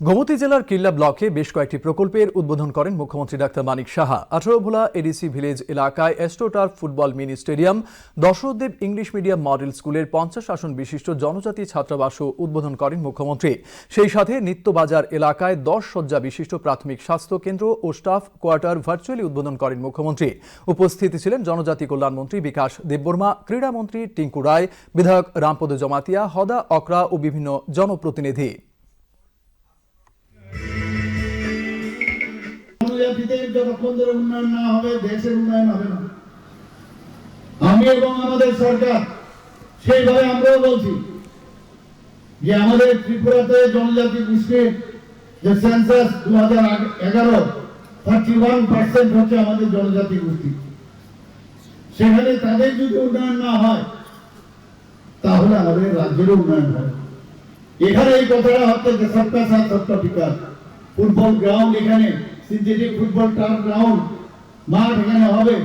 গোমতী জেলার কিল্লা ব্লকে বেশ কয়েকটি প্রকল্পের উদ্বোধন করেন মুখ্যমন্ত্রী doctor Manik Saha. 18 Bhola ADC village এলাকায় astroturf football mini stadium, Dasharathdeb English medium model স্কুলের 50 আসন বিশিষ্ট জনজাতি ছাত্রাবাসও উদ্বোধন করেন মুখ্যমন্ত্রী। সেই সাথে নিত্যবাজার এলাকায় 10 শয্যা বিশিষ্ট প্রাথমিক স্বাস্থ্য কেন্দ্র ও স্টাফ কোয়ার্টার ভার্চুয়ালি উদ্বোধন করেন মুখ্যমন্ত্রী। উপস্থিত ছিলেন জনজাতি কল্যাণমন্ত্রী বিকাশ দেববর্মা, ক্রীড়ামন্ত্রী টিঙ্কু রায়, বিধায়ক রামপদ জমাতিয়া, হদা অকরা ও বিভিন্ন জনপ্রতিনিধি। জনজাতিদের যতক্ষণ ধরে উন্নয়ন না হবে দেশের উন্নয়ন হবে না। আমি এবং আমাদের সরকার সেইভাবে আমরাও বলছি যে আমাদের ত্রিপুরাতে জনজাতি গোষ্ঠীর যে সেন্সাস 2011 31% হচ্ছে আমাদের জনজাতি গোষ্ঠী। সেখানে তাদের যদি উন্নয়ন না হয় তাহলে আমাদের রাজ্যের উন্নয়ন হবে। এখানে এই কথাটা হচ্ছে যে সবকা সাথ সবকা বিকাশ। ফুটবল গ্রাউন্ড, এখানে সিনথেটিক ফুটবল টার্ফ গ্রাউন্ড মাঠ এখানে হবে।